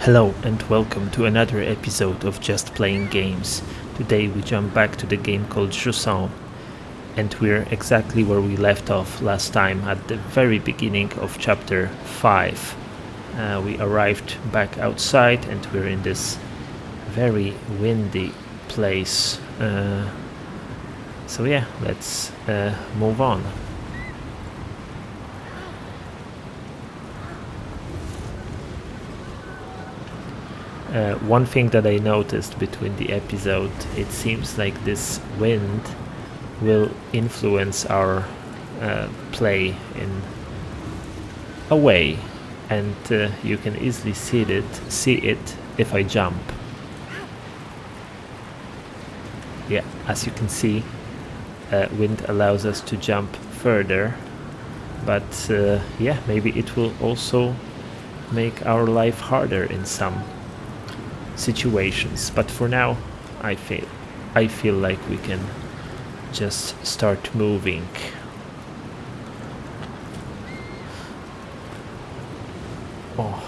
Hello and welcome to another episode of Just Playing Games. Today we jump back to the game called Jusant, and we're exactly where we left off last time at the very beginning of chapter 5. We arrived back outside and we're in this very windy place. So yeah, let's move on. One thing that I noticed between the episode, it seems like this wind will influence our play in a way, and you can easily see it if I jump. Yeah, as you can see, wind allows us to jump further, but yeah, maybe it will also make our life harder in some situations, but for now I feel like we can just start moving. Oh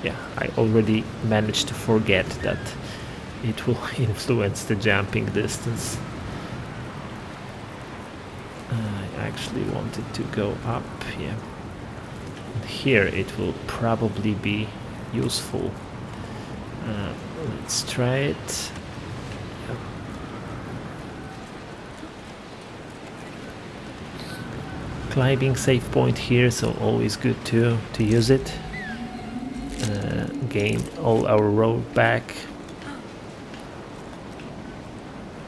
yeah, I already managed to forget that it will influence the jumping distance. I actually wanted to go up, yeah, and here it will probably be useful. Let's try it. Yep. Climbing save point here, so always good to use it. Gain all our road back.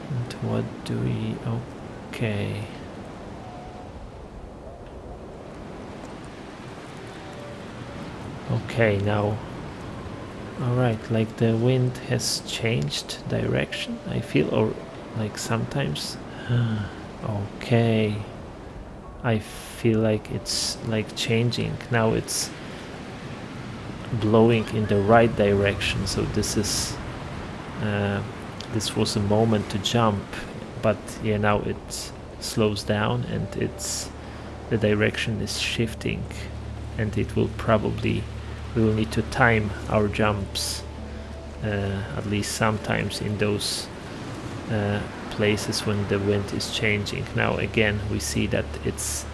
And what do we... okay. Okay, now... Alright, like the wind has changed direction, I feel, or like sometimes. Okay. I feel like it's like changing. Now it's blowing in the right direction, so this is this was a moment to jump, but yeah, now it slows down and the direction is shifting, and it will probably... we will need to time our jumps, at least sometimes in those places when the wind is changing. Now again we see that it's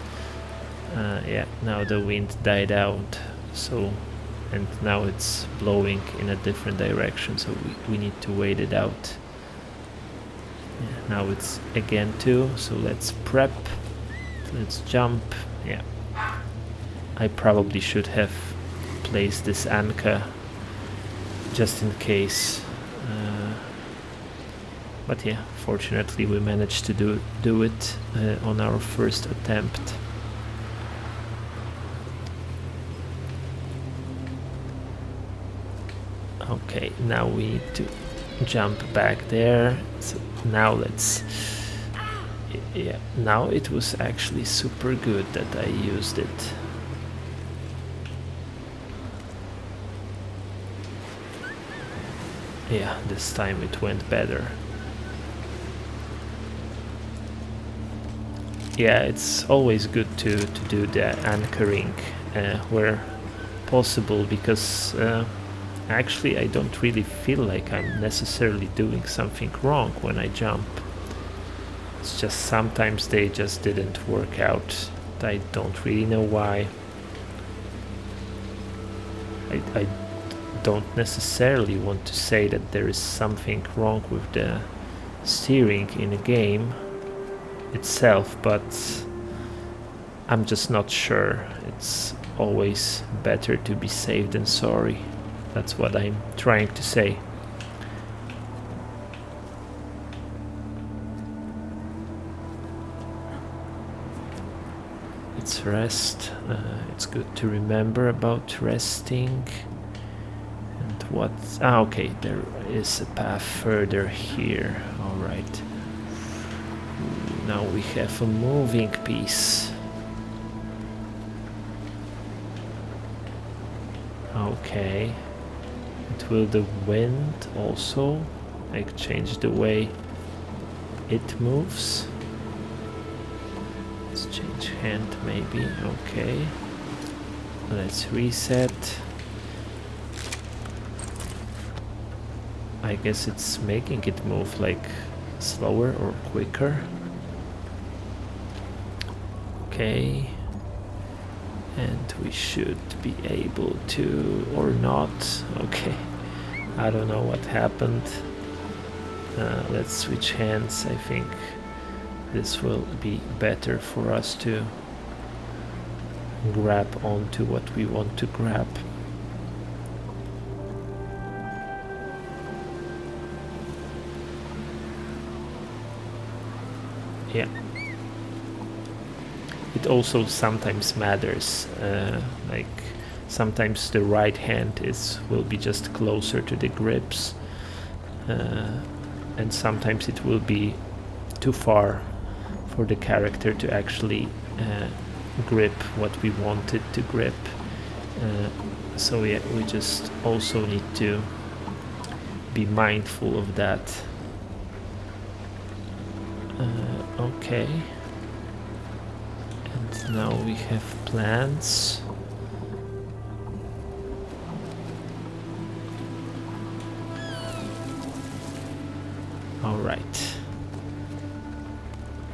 yeah, now the wind died out, so, and now it's blowing in a different direction, so we need to wait it out. Yeah, now it's again 2, so let's prep, let's jump. Yeah, I probably should have place this anchor just in case, but yeah, fortunately we managed to do it on our first attempt. Okay, now we need to jump back there, so now let's... yeah, now it was actually super good that I used it. Yeah, this time it went better. Yeah, it's always good to do the anchoring where possible, because actually I don't really feel like I'm necessarily doing something wrong when I jump. It's just sometimes they just didn't work out. I don't really know why. I don't necessarily want to say that there is something wrong with the steering in a game itself, but I'm just not sure. It's always better to be safe than sorry. That's what I'm trying to say. Let's rest. It's good to remember about resting. What? Okay, there is a path further here. Alright. Now we have a moving piece. Okay. And will the wind also like change the way it moves? Let's change hand maybe. Okay. Let's reset. I guess it's making it move like slower or quicker. Okay. And we should be able to, or not. Okay. I don't know what happened. Let's switch hands. I think this will be better for us to grab onto what we want to grab. Yeah. It also sometimes matters, like sometimes the right hand will be just closer to the grips, and sometimes it will be too far for the character to actually grip what we wanted to grip. So yeah, we just also need to be mindful of that. Okay. And now we have plants. All right.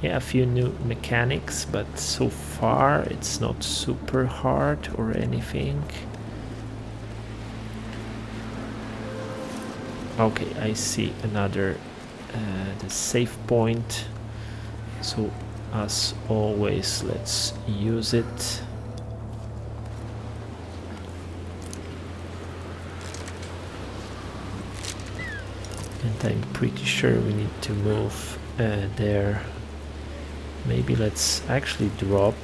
Yeah, a few new mechanics, but so far it's not super hard or anything. Okay, I see another the save point. So as always, let's use it. And I'm pretty sure we need to move there. Maybe let's actually drop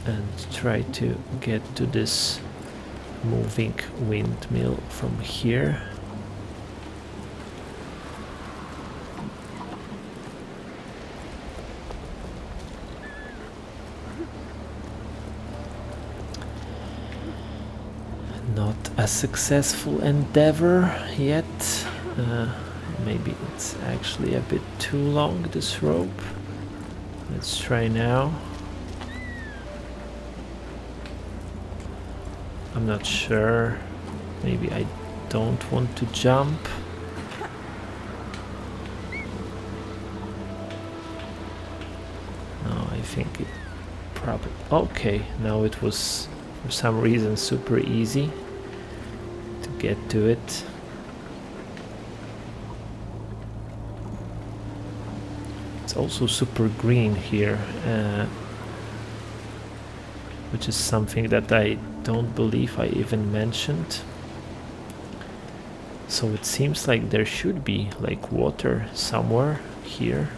and try to get to this moving windmill from here. Not a successful endeavor yet. Maybe it's actually a bit too long, this rope. Let's try now. I'm not sure. Maybe I don't want to jump. No, I think it probably... Okay, now it was for some reason super easy to get to it. It's also super green here, which is something that I don't believe I even mentioned. So it seems like there should be like water somewhere here.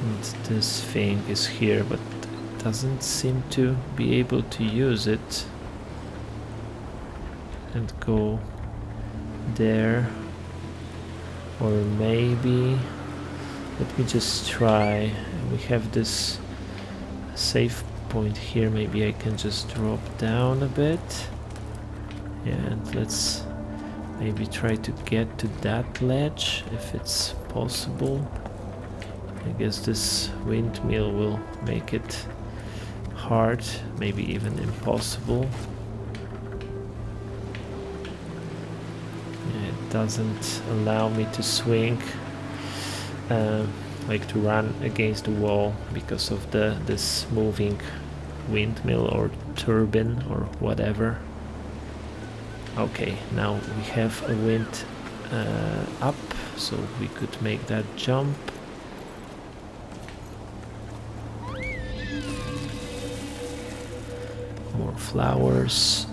And this thing is here, but doesn't seem to be able to use it and go there. Or maybe, let me just try. We have this save point here. Maybe I can just drop down a bit. Yeah, and let's maybe try to get to that ledge if it's possible. I guess this windmill will make it hard, maybe even impossible. It doesn't allow me to swing, like to run against the wall because of this moving windmill or turbine or whatever. Okay, now we have a wind up, so we could make that jump. More flowers.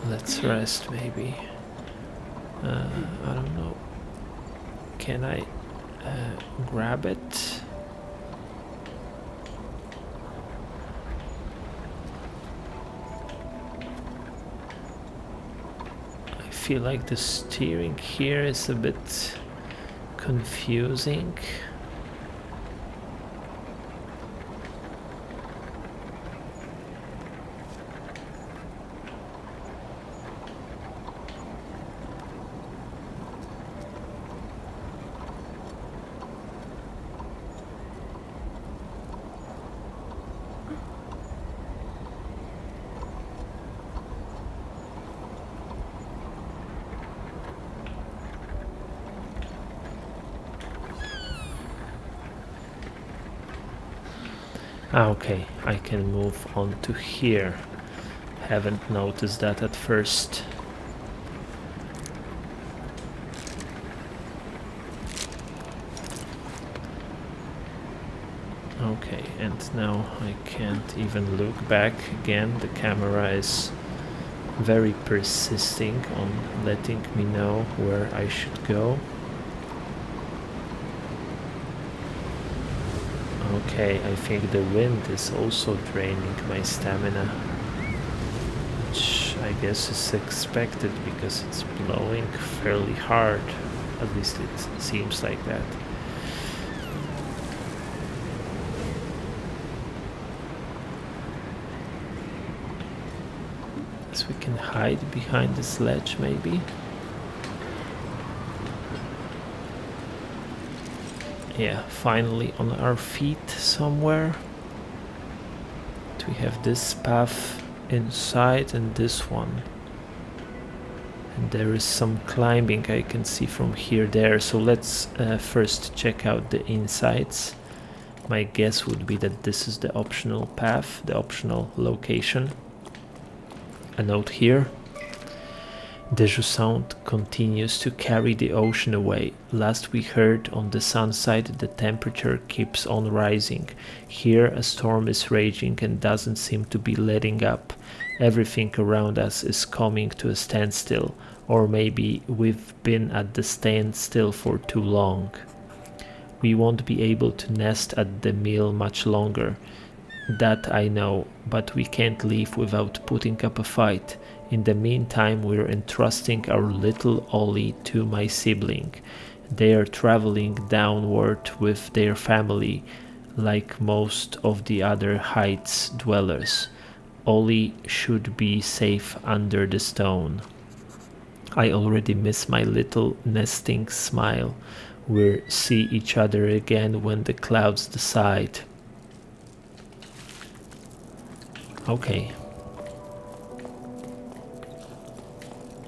Let's rest maybe. I don't know. Can I grab it? I feel like the steering here is a bit confusing. Okay, I can move on to here. Haven't noticed that at first. Okay, and now I can't even look back again. The camera is very persisting on letting me know where I should go. Okay, I think the wind is also draining my stamina, which I guess is expected because it's blowing fairly hard. At least it seems like that. So we can hide behind the sledge maybe. Yeah, finally on our feet somewhere. We have this path inside and this one. And there is some climbing I can see from here there. So let's first check out the insides. My guess would be that this is the optional path, the optional location. A note here. The Jusant continues to carry the ocean away. Last we heard on the sun side the temperature keeps on rising. Here a storm is raging and doesn't seem to be letting up. Everything around us is coming to a standstill, or maybe we've been at the standstill for too long. We won't be able to nest at the mill much longer. That I know, but we can't leave without putting up a fight. In the meantime, we're entrusting our little Ollie to my sibling. They are traveling downward with their family, like most of the other heights dwellers. Ollie should be safe under the stone. I already miss my little nesting smile. We'll see each other again when the clouds decide. Okay.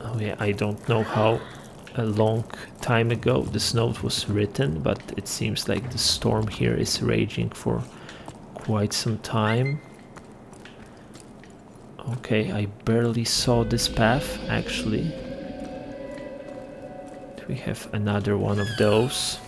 Oh yeah, I don't know how a long time ago this note was written, but it seems like the storm here is raging for quite some time. Okay, I barely saw this path actually. We have another one of those.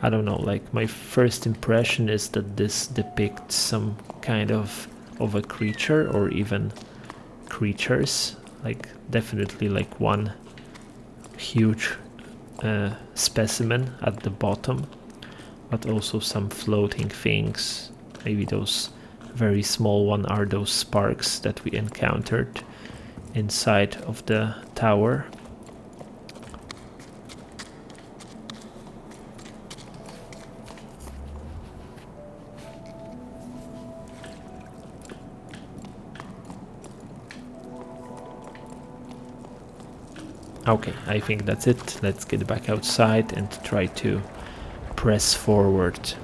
I don't know, like my first impression is that this depicts some kind of a creature or even creatures, like definitely like one huge specimen at the bottom, but also some floating things. Maybe those very small one are those sparks that we encountered inside of the tower. Okay, I think that's it. Let's get back outside and try to press forward.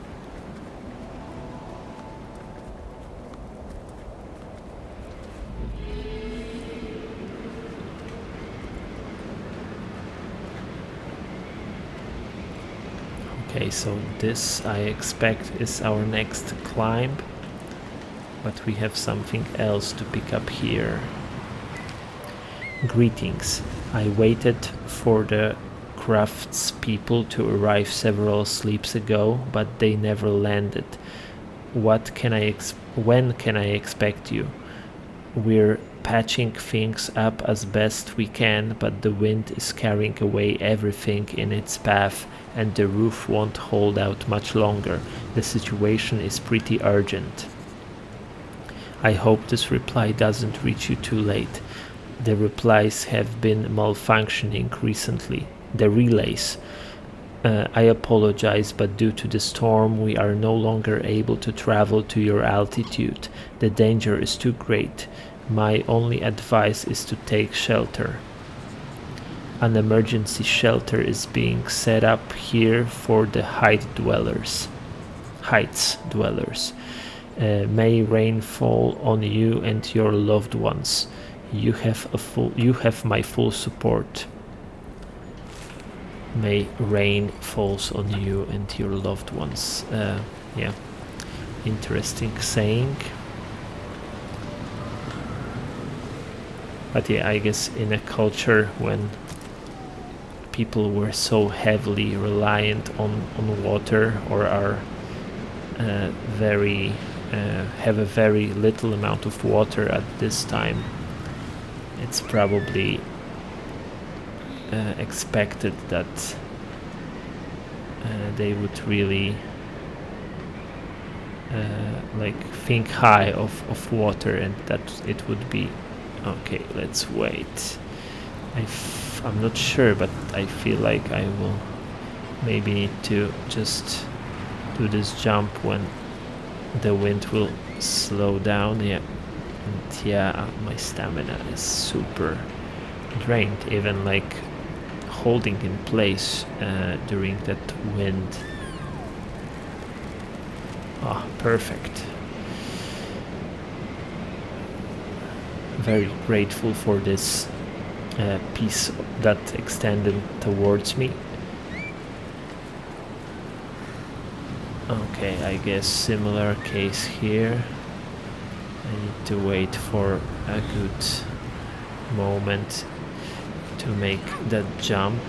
Okay, so this I expect is our next climb, but we have something else to pick up here. Greetings. I waited for the craftspeople to arrive several sleeps ago, but they never landed. When can I expect you? We're patching things up as best we can, but the wind is carrying away everything in its path, and the roof won't hold out much longer. The situation is pretty urgent. I hope this reply doesn't reach you too late. The replies have been malfunctioning recently. The relays. I apologize, but due to the storm, we are no longer able to travel to your altitude. The danger is too great. My only advice is to take shelter. An emergency shelter is being set up here for the heights dwellers. May rain fall on you and your loved ones. You have my full support. May rain falls on you and your loved ones. Yeah, interesting saying. But yeah, I guess in a culture when people were so heavily reliant on water, or are have a very little amount of water at this time, it's probably expected that they would really think high of water, and that it would be okay. Let's wait. I'm not sure, but I feel like I will maybe need to just do this jump when the wind will slow down. Yeah, and yeah, my stamina is super drained, even like holding in place during that wind. Ah, perfect. Very grateful for this piece that extended towards me. Okay, I guess similar case here. I need to wait for a good moment to make that jump.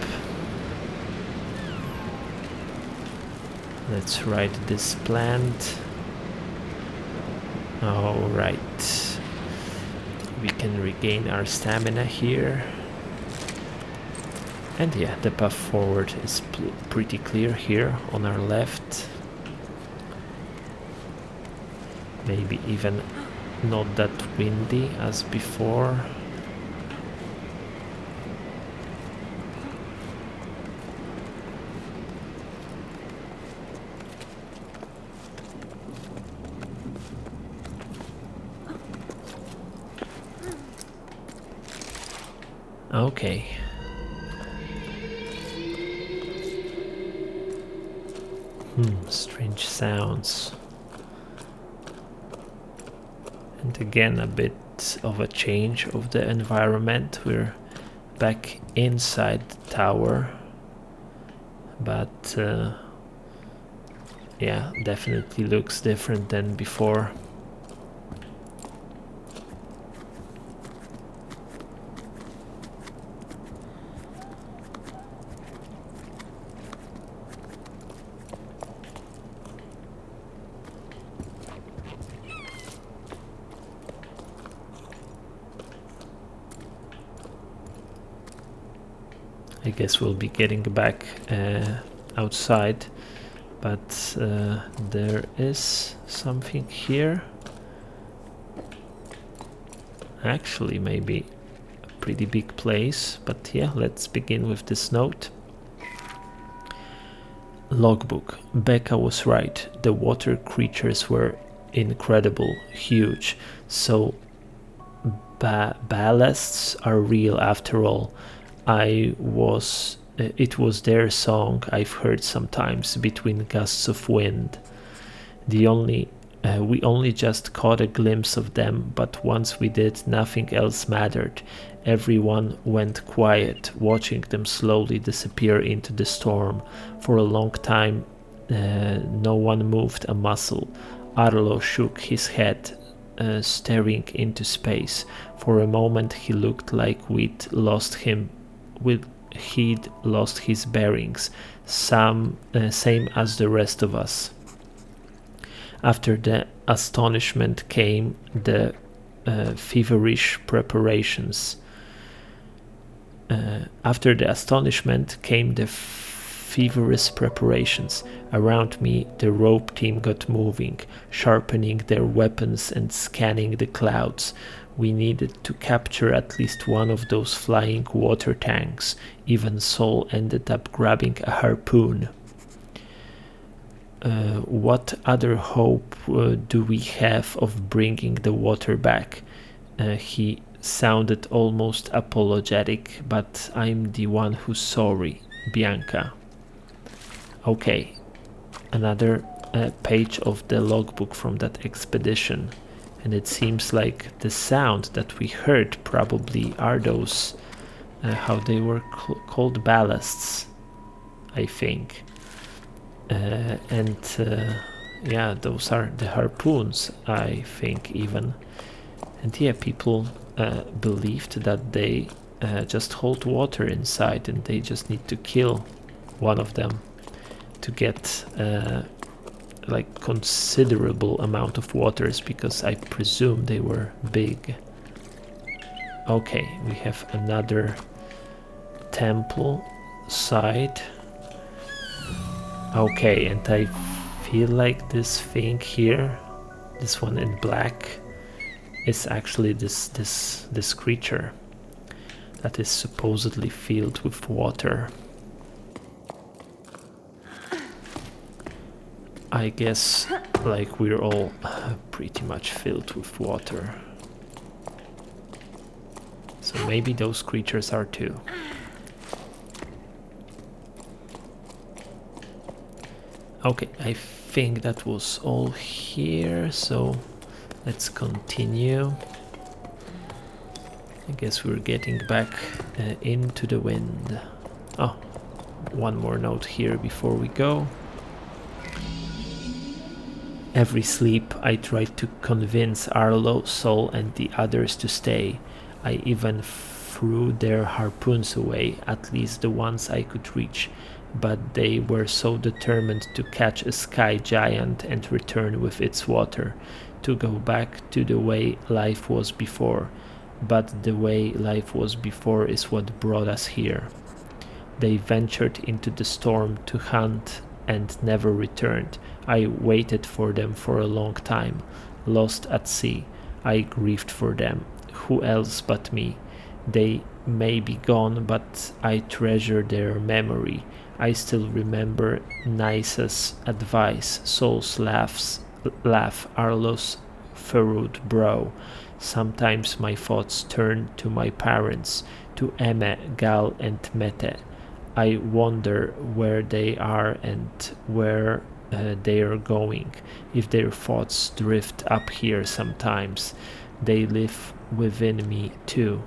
Let's write this plant. Alright. We can regain our stamina here. And yeah, the path forward is pretty clear here on our left. Maybe even not that windy as before. Okay. Strange sounds. And again, a bit of a change of the environment. We're back inside the tower. But yeah, definitely looks different than before. I guess we'll be getting back outside, but there is something here. Actually, maybe a pretty big place, but yeah, let's begin with this note. Logbook. Becca was right. The water creatures were incredible, huge. So ballasts are real after all. It was their song I've heard sometimes between gusts of wind. We only just caught a glimpse of them, but once we did, nothing else mattered. Everyone went quiet, watching them slowly disappear into the storm. For a long time, no one moved a muscle. Arlo shook his head, staring into space. For a moment, he looked like he'd lost his bearings, same as the rest of us. After the astonishment came the feverish preparations. feverish preparations. Around me, the rope team got moving, sharpening their weapons and scanning the clouds. We needed to capture at least one of those flying water tanks. Even Sol ended up grabbing a harpoon. What other hope do we have of bringing the water back? He sounded almost apologetic, but I'm the one who's sorry, Bianca. Okay, another page of the logbook from that expedition. And it seems like the sound that we heard probably are those, how they were called, ballasts, I think. Yeah, those are the harpoons, I think, even. And yeah, people believed that they just hold water inside and they just need to kill one of them to get like considerable amount of waters, because I presume they were big. Okay, we have another temple site. Okay, and I feel like this thing here, this one in black, is actually this creature that is supposedly filled with water. I guess like we're all pretty much filled with water. So maybe those creatures are too. Okay, I think that was all here, so let's continue. I guess we're getting back into the wind. Oh, one more note here before we go. Every sleep I tried to convince Arlo, Sol and the others to stay. I even threw their harpoons away, at least the ones I could reach, but they were so determined to catch a sky giant and return with its water, to go back to the way life was before. But the way life was before is what brought us here. They ventured into the storm to hunt and never returned. I waited for them for a long time, lost at sea. I grieved for them. Who else but me? They may be gone, but I treasure their memory. I still remember Nice's advice, Sol's laugh, Arlo's furrowed brow. Sometimes my thoughts turn to my parents, to Emme, Gal and Mette. I wonder where they are and where they are going. If their thoughts drift up here sometimes, they live within me too.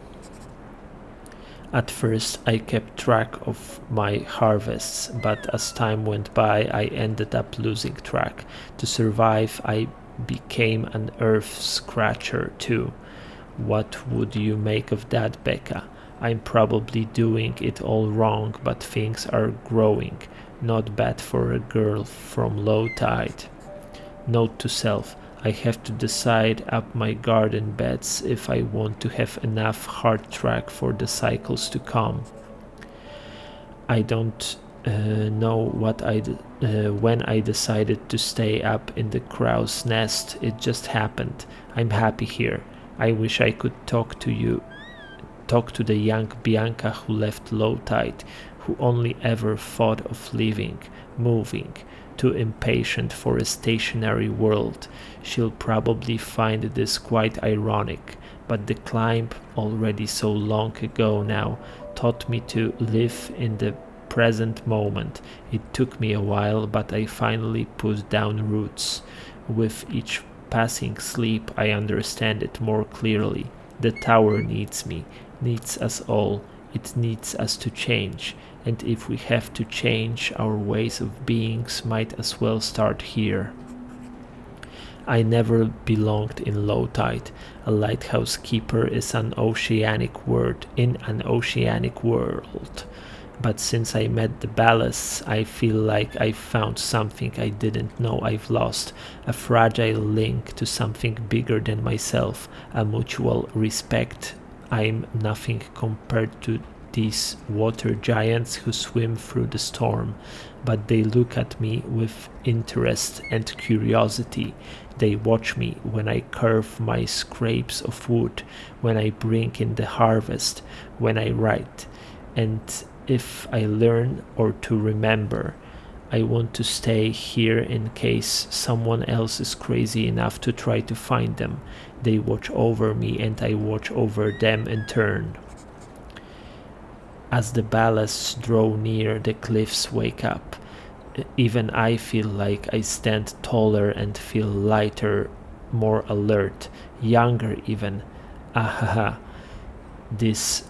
At first I kept track of my harvests, but as time went by I ended up losing track. To survive I became an earth scratcher too. What would you make of that, Becca? I'm probably doing it all wrong, but things are growing. Not bad for a girl from low tide. Note to self, I have to decide up my garden beds if I want to have enough hard track for the cycles to come. I don't know what when I decided to stay up in the crow's nest. It just happened. I'm happy here. I wish I could talk to the young Bianca who left low tide, who only ever thought of living, moving, too impatient for a stationary world. She'll probably find this quite ironic, but the climb, already so long ago now, taught me to live in the present moment. It took me a while, but I finally put down roots. With each passing sleep I understand it more clearly. The tower needs me, needs us all. It needs us to change, and if we have to change our ways of beings, might as well start here. I never belonged in low tide. A lighthouse keeper is an oceanic word in an oceanic world. But since I met the ballasts, I feel like I found something I didn't know I've lost, a fragile link to something bigger than myself, a mutual respect. I'm nothing compared to these water giants who swim through the storm, but they look at me with interest and curiosity. They watch me when I carve my scraps of wood, when I bring in the harvest, when I write. And if I learn or to remember, I want to stay here in case someone else is crazy enough to try to find them. They watch over me and I watch over them in turn. As the ballasts draw near, the cliffs wake up. Even I feel like I stand taller and feel lighter, more alert, younger even. Ahaha. These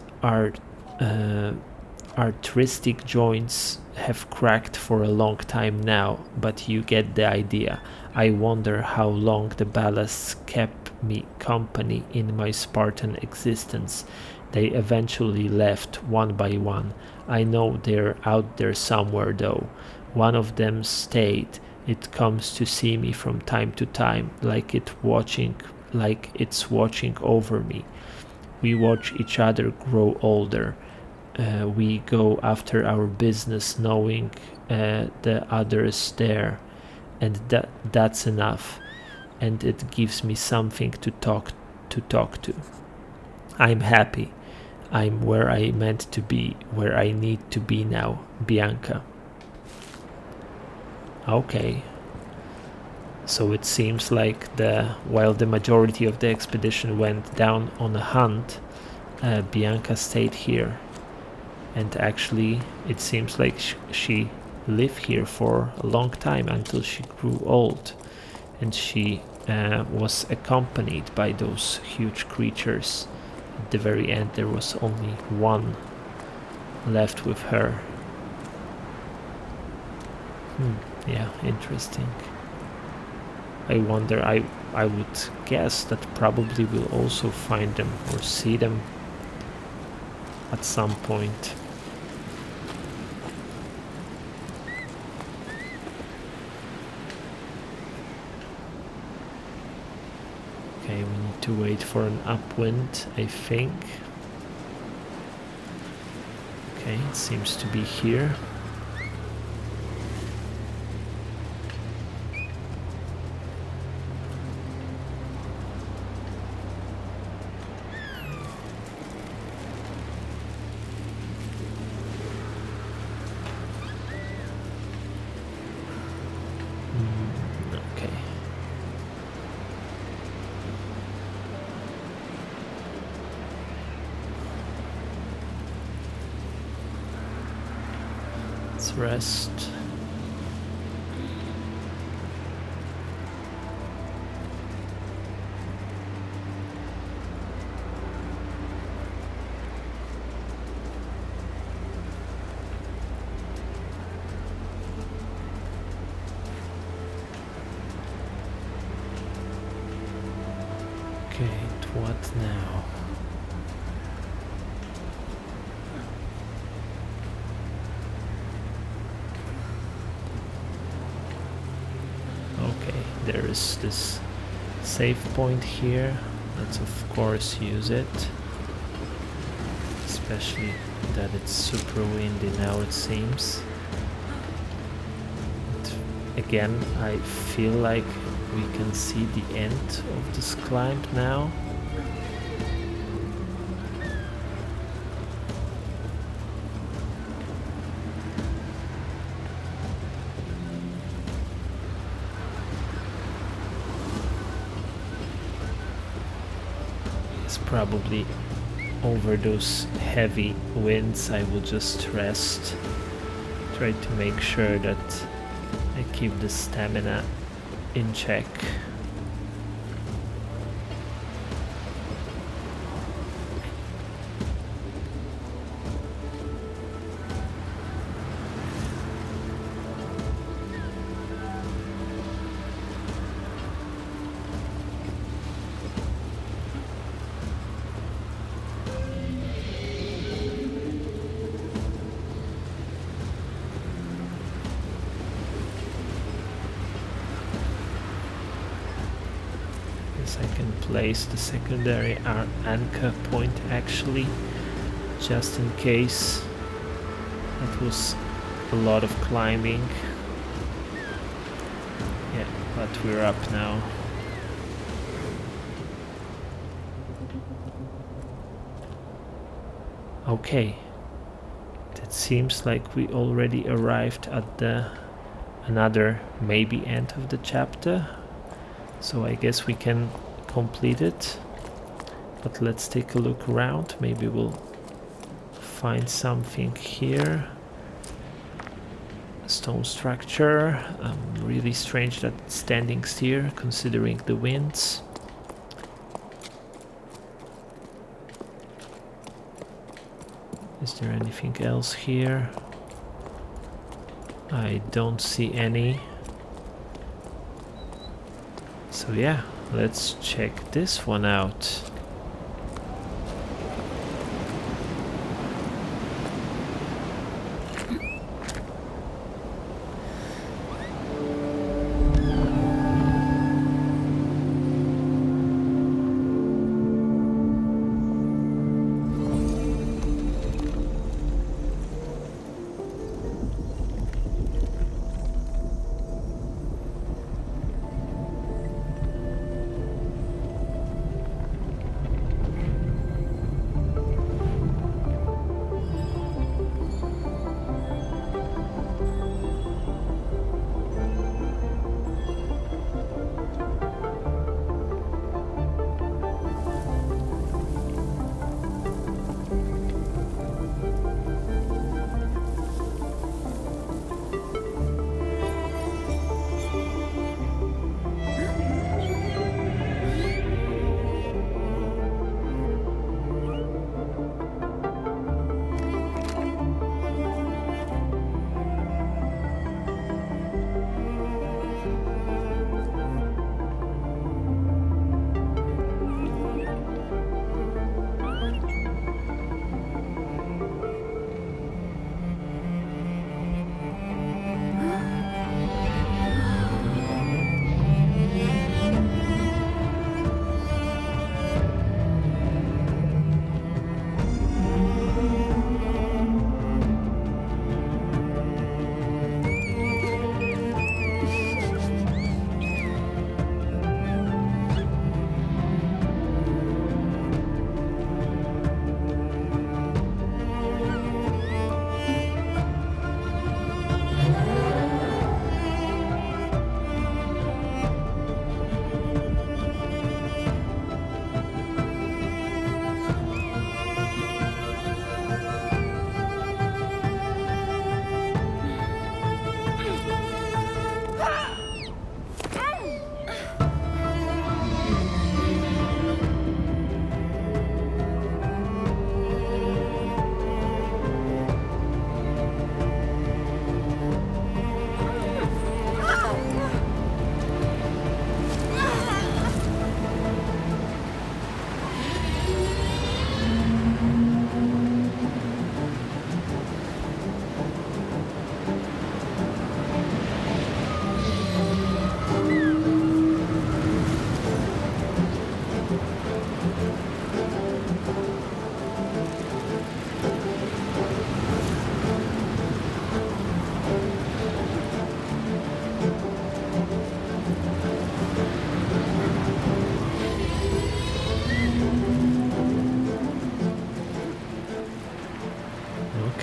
artistic joints have cracked for a long time now, but you get the idea. I wonder how long the ballasts kept me company in my Spartan existence. They eventually left one by one. I know they're out there somewhere though. One of them stayed. It comes to see me from time to time, like it's watching over me. We watch each other grow older. We go after our business knowing the others there, and that's enough, and it gives me something to talk to. I'm happy. I'm where I meant to be, where I need to be now, Bianca. Okay. So it seems like while the majority of the expedition went down on a hunt, Bianca stayed here. And actually, it seems like she lived here for a long time until she grew old. And she was accompanied by those huge creatures. At the very end, there was only one left with her. Yeah, interesting. I wonder, I would guess that probably we'll also find them or see them at some point. Okay, we need to wait for an upwind, I think. Okay, it seems to be here. Rest. Okay, what now? There is this save point here. Let's of course use it, especially that it's super windy now, it seems. But again, I feel like we can see the end of this climb now. Probably over those heavy winds I will just rest, try to make sure that I keep the stamina in check. I can place the secondary anchor point actually, just in case. That was a lot of climbing. Yeah, but we're up now. Okay, it seems like we already arrived at the another maybe end of the chapter, so I guess we can complete it. But let's take a look around. Maybe we'll find something here. A stone structure. Really strange that it's standing still considering the winds. Is there anything else here? I don't see any. So yeah, let's check this one out.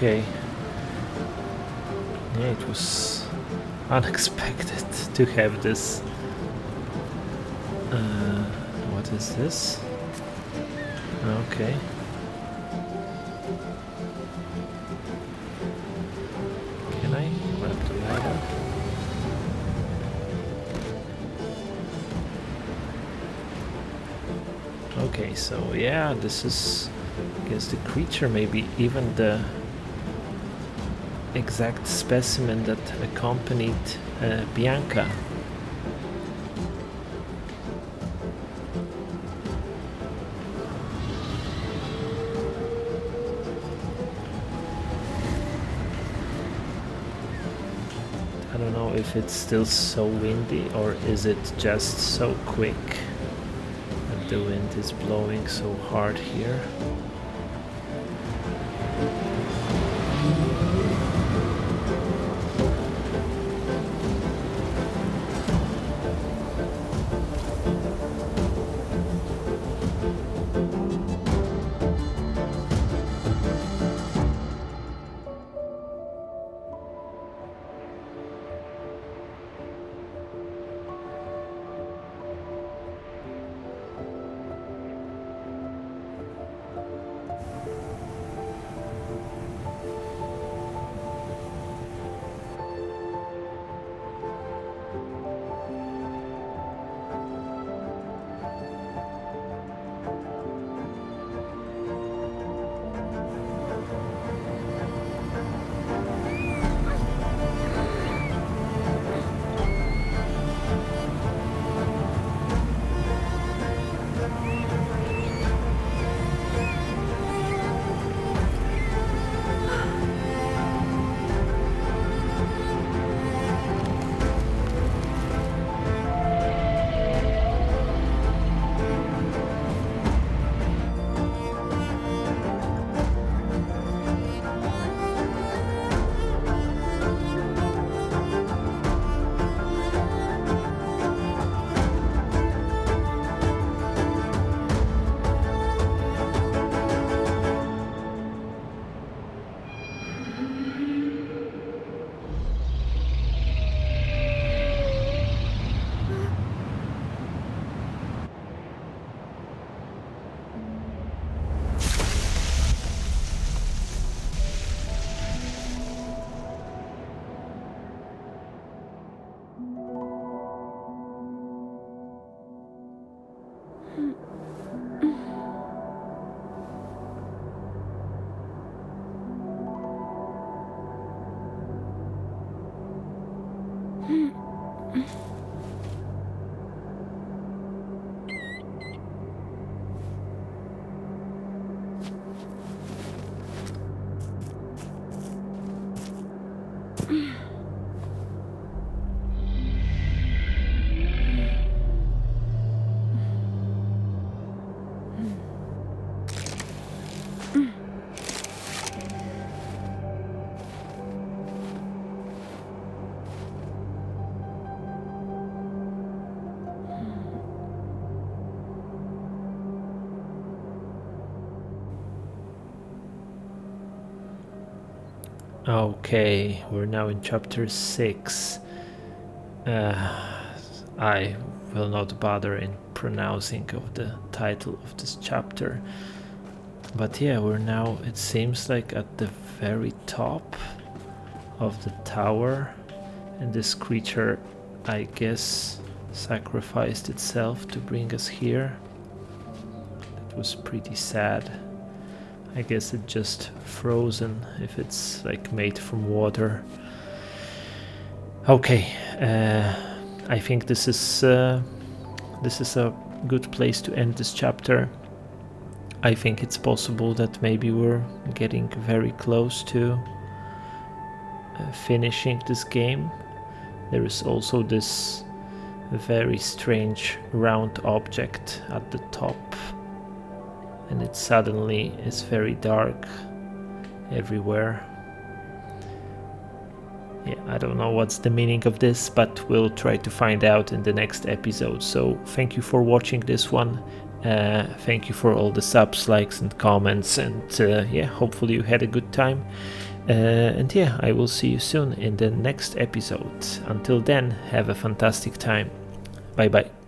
Okay. Yeah, it was unexpected to have this. What is this? Okay. Can I grab the ladder? Okay, so yeah, this is, I guess, the creature, maybe even the exact specimen that accompanied Bianca. I don't know if it's still so windy or is it just so quick that the wind is blowing so hard here. Okay, we're now in chapter 6. I will not bother in pronouncing of the title of this chapter. But yeah, we're now, it seems like, at the very top of the tower. And this creature, I guess, sacrificed itself to bring us here. It was pretty sad. I guess it just frozen if it's like made from water. Okay, I think this is a good place to end this chapter. I think it's possible that maybe we're getting very close to finishing this game. There is also this very strange round object at the top. And it suddenly is very dark everywhere. Yeah, I don't know what's the meaning of this, but we'll try to find out in the next episode. So thank you for watching this one. Thank you for all the subs, likes and comments, and yeah, hopefully you had a good time. And yeah, I will see you soon in the next episode. Until then, have a fantastic time. Bye bye.